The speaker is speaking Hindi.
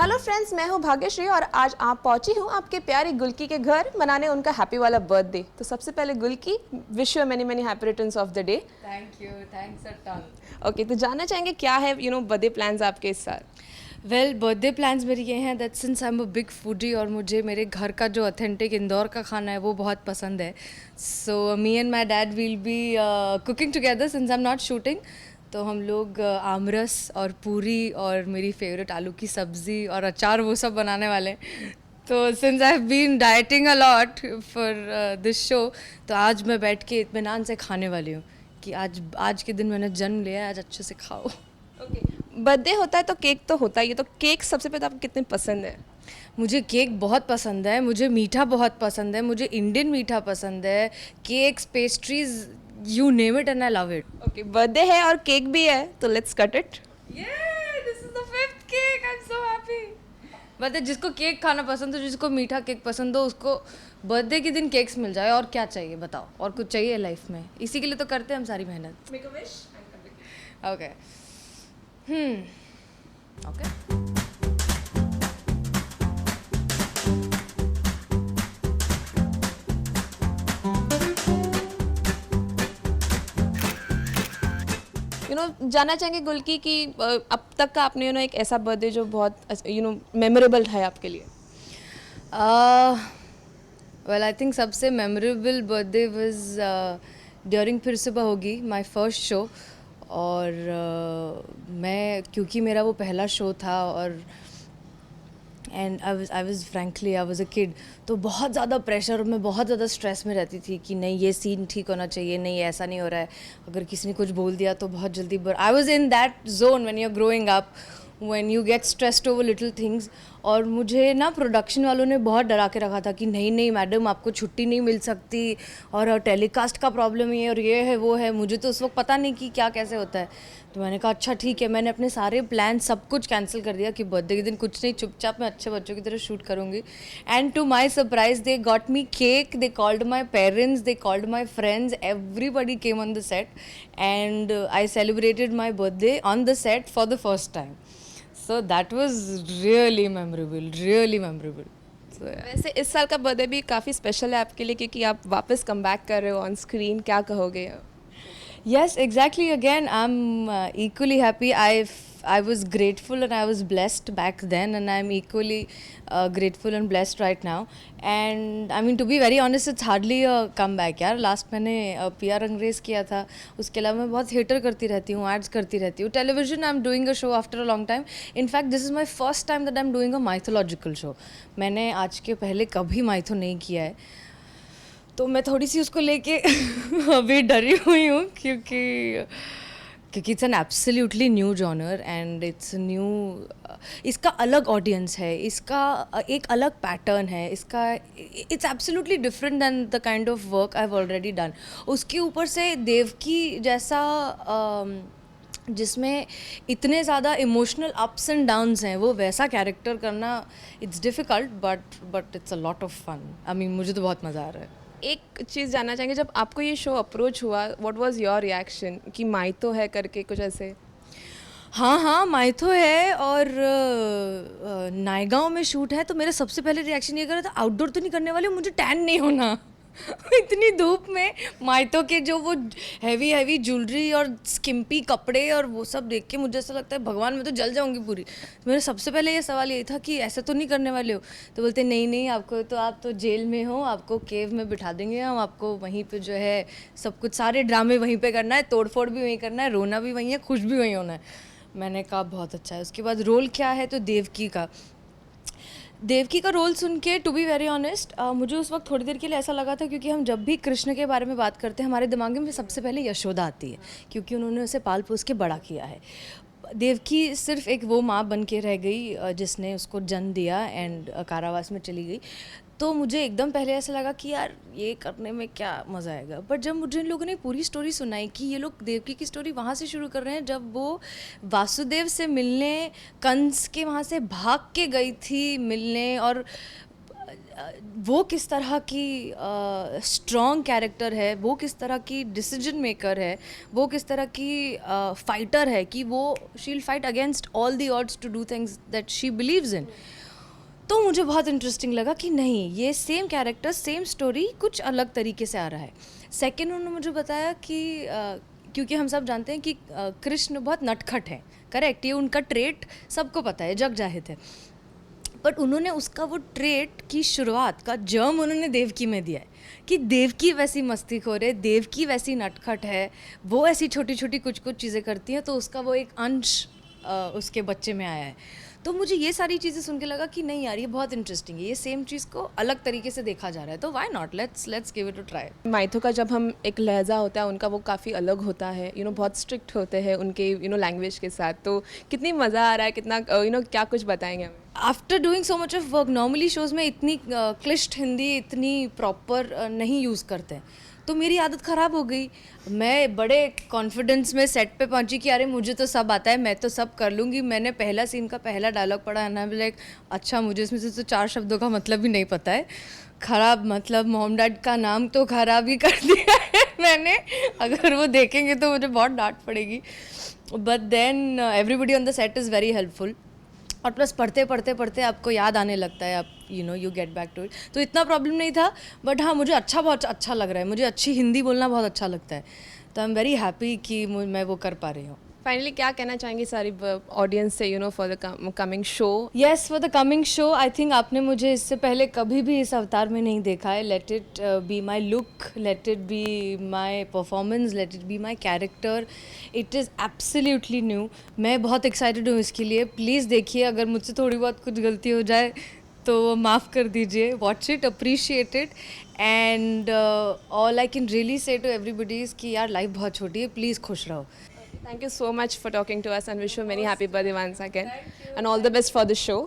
हेलो फ्रेंड्स, मैं हूँ भाग्यश्री और आज आप पहुंची हूँ आपके प्यारे गुल्की के घर मनाने उनका हैप्पी वाला बर्थडे। तो सबसे पहले Gulki, wish you many many happy returns of the day. Thank you, thanks a ton. Okay, तो जानना चाहेंगे क्या है बर्थडे प्लान्स आपके इस साल? वेल, बर्थडे प्लान्स मेरे ये हैं that since I am a big foodie और मुझे मेरे घर का जो ऑथेंटिक इंदौर का खाना है वो बहुत पसंद है। So me and my dad will be cooking together since I am not shooting. तो हम लोग आमरस और पूरी और मेरी फेवरेट आलू की सब्ज़ी और अचार वो सब बनाने वाले हैं। तो since I have been dieting a lot for this show, तो आज मैं बैठ के इत्मीनान से खाने वाली हूँ कि आज के दिन मैंने जन्म लिया है, आज अच्छे से खाओ। ओके, बर्थडे होता है तो केक तो होता ही है, तो केक सबसे पहले आपको कितने पसंद है? मुझे केक बहुत पसंद है, मुझे मीठा बहुत पसंद है, मुझे इंडियन मीठा पसंद है, cakes, pastries, you name it and I love it. Okay, birthday है और केक भी है तो let's cut it. This is the fifth cake, I am so happy. But जिसको केक खाना पसंद हो, जिसको मीठा केक पसंद हो, उसको बर्थडे के दिन केक्स मिल जाए और क्या चाहिए बताओ, और कुछ चाहिए लाइफ में? इसी के लिए तो करते हैं हम सारी मेहनत। Make a wish. Okay okay. जानना चाहेंगे गुल्की कि अब तक का आपने एक ऐसा बर्थडे जो बहुत मेमोरेबल है आपके लिए? वेल, आई थिंक सबसे मेमोरेबल बर्थडे वाज ड्यूरिंग फिर सुबह होगी माय फर्स्ट शो। और मैं, क्योंकि मेरा वो पहला शो था और and I was frankly I was a kid, तो बहुत ज़्यादा प्रेशर और मैं बहुत ज़्यादा स्ट्रेस में रहती थी कि नहीं ये सीन ठीक होना चाहिए, नहीं ऐसा नहीं हो रहा है, अगर किसी ने कुछ बोल दिया तो बहुत जल्दी। I was in that zone when you are growing up, when you get stressed over little things. और मुझे ना प्रोडक्शन वालों ने बहुत डरा के रखा था कि नहीं नहीं मैडम, आपको छुट्टी नहीं मिल सकती और टेलीकास्ट का प्रॉब्लम है और ये है वो है। मुझे तो उस वक्त पता नहीं कि क्या कैसे होता है, तो मैंने कहा अच्छा ठीक है। मैंने अपने सारे प्लान सब कुछ कैंसिल कर दिया कि बर्थडे के दिन कुछ नहीं, चुपचाप मैं अच्छे बच्चों की तरह शूट करूँगी। And to my surprise they got me cake, they called my parents, they called my friends, everybody came on the set and I celebrated my birthday on the set for the first time. So that was really memorable, really memorable. So yeah. वैसे इस साल का बर्थडे भी काफ़ी स्पेशल है आपके लिए क्योंकि आप वापस कम बैक कर रहे हो ऑन स्क्रीन, क्या कहोगे? Yes, exactly. Again, I'm equally happy. I was grateful and I was blessed back then, and I'm equally grateful and blessed right now. And I mean, to be very honest, it's hardly a comeback यार। लास्ट मैंने PR अंग्रेज़ किया था, उसके अलावा मैं बहुत थिएटर करती रहती हूँ, एड्स करती रहती हूँ, television I am doing a show after a long time. In fact this is my first time that I am doing a mythological show. मैंने आज के पहले कभी माइथो नहीं किया है, तो मैं थोड़ी सी उसको लेके अभी डरी हुई हूँ क्योंकि it's an absolutely new genre and it's new. इसका अलग ऑडियंस है, इसका एक अलग पैटर्न है, इसका it's absolutely different than the kind of work I have already done. उसके ऊपर से देवकी जैसा जिसमें इतने ज़्यादा इमोशनल अप्स एंड डाउन्स हैं, वो वैसा कैरेक्टर करना it's difficult but it's a lot of fun. I mean मुझे तो बहुत मज़ा आ रहा है। एक चीज़ जानना चाहेंगे, जब आपको ये शो अप्रोच हुआ, व्हाट वाज योर रिएक्शन कि माइतो है करके कुछ ऐसे? हाँ, माइथो है और नायगांव में शूट है, तो मेरा सबसे पहले रिएक्शन ये करा था आउटडोर तो नहीं करने वाले, मुझे टैन नहीं होना। इतनी धूप में माइथो के जो वो हैवी हैवी ज्वेलरी और स्किम्पी कपड़े और वो सब देख के मुझे ऐसा लगता है भगवान मैं तो जल जाऊंगी पूरी। तो मेरा सबसे पहले ये सवाल यही था कि ऐसा तो नहीं करने वाले हो? तो बोलते नहीं नहीं, आपको तो आप तो जेल में हो, आपको केव में बिठा देंगे हम, आपको वहीं पे जो है सब कुछ सारे ड्रामे वहीं पे करना है, तोड़ फोड़ भी वहीं करना है, रोना भी वहीं है, खुश भी वहीं होना है। मैंने कहा बहुत अच्छा है। उसके बाद रोल क्या है, तो देवकी का रोल सुन के टू बी वेरी ऑनेस्ट मुझे उस वक्त थोड़ी देर के लिए ऐसा लगा था, क्योंकि हम जब भी कृष्ण के बारे में बात करते हैं हमारे दिमाग में सबसे पहले यशोदा आती है, क्योंकि उन्होंने उसे पाल पोस के बड़ा किया है। देवकी सिर्फ एक वो माँ बन के रह गई जिसने उसको जन्म दिया एंड कारावास में चली गई। तो मुझे एकदम पहले ऐसा लगा कि यार ये करने में क्या मज़ा आएगा, बट जब मुझे इन लोगों ने पूरी स्टोरी सुनाई कि ये लोग देवकी की स्टोरी वहाँ से शुरू कर रहे हैं जब वो वासुदेव से मिलने कंस के वहाँ से भाग के गई थी मिलने, और वो किस तरह की स्ट्रॉन्ग कैरेक्टर है, वो किस तरह की डिसीजन मेकर है, वो किस तरह की फाइटर है कि वो she will fight against all the odds to do things that she believes in. तो मुझे बहुत इंटरेस्टिंग लगा कि नहीं, ये सेम कैरेक्टर सेम स्टोरी कुछ अलग तरीके से आ रहा है। सेकेंड, उन्होंने मुझे बताया कि क्योंकि हम सब जानते हैं कि कृष्ण बहुत नटखट है, करेक्ट, ये उनका ट्रेट सबको पता है, जग जाहिर है, बट उन्होंने उसका वो ट्रेट की शुरुआत का जर्म उन्होंने देवकी में दिया है कि देवकी वैसी मस्तीखोर है, देवकी वैसी नटखट है, वो ऐसी छोटी छोटी कुछ कुछ चीज़ें करती हैं, तो उसका वो एक अंश उसके बच्चे में आया है। तो मुझे ये सारी चीज़ें सुन के लगा कि नहीं यार, ये बहुत इंटरेस्टिंग है, ये सेम चीज़ को अलग तरीके से देखा जा रहा है, तो why not, let's give it a try. Mytho का जब हम एक लहजा होता है उनका, वो काफ़ी अलग होता है, बहुत स्ट्रिक्ट होते हैं उनके लैंग्वेज के साथ। तो कितनी मज़ा आ रहा है, कितना क्या कुछ बताएंगे हमें? After doing so much of work, normally shows में इतनी क्लिष्ट हिंदी इतनी प्रॉपर नहीं यूज़ करते हैं, तो मेरी आदत ख़राब हो गई। मैं बड़े कॉन्फिडेंस में सेट पे पहुंची कि अरे मुझे तो सब आता है, मैं तो सब कर लूँगी। मैंने पहला सीन का पहला डायलॉग पढ़ा है ना, लाइक अच्छा मुझे इसमें से तो 4 शब्दों का मतलब भी नहीं पता है। ख़राब मतलब मॉम डैड का नाम तो ख़राब ही कर दिया है मैंने, अगर वो देखेंगे तो मुझे बहुत डांट पड़ेगी। But then everybody on the set is very helpful, और प्लस पढ़ते पढ़ते पढ़ते आपको याद आने लगता है, आप you get back to it, तो इतना प्रॉब्लम नहीं था। बट हाँ, मुझे बहुत अच्छा लग रहा है, मुझे अच्छी हिंदी बोलना बहुत अच्छा लगता है, तो आई एम वेरी हैप्पी कि मैं वो कर पा रही हूँ। फाइनली क्या कहना चाहेंगे सारी ऑडियंस से for the coming show? Yes, for the coming show, I think आपने मुझे इससे पहले कभी भी इस अवतार में नहीं देखा है। Let it be my look, let it be my performance, let it be my character, it is absolutely new. मैं बहुत एक्साइटेड हूँ इसके लिए। प्लीज़ देखिए, अगर मुझसे थोड़ी बहुत कुछ गलती हो जाए तो माफ़ कर दीजिए। Watch it, appreciate it, and all I can really say to everybody is कि यार लाइफ बहुत छोटी है, प्लीज़ खुश रहो। Thank you so much for talking to us and wish you many happy birthday once again. And all the best for the show.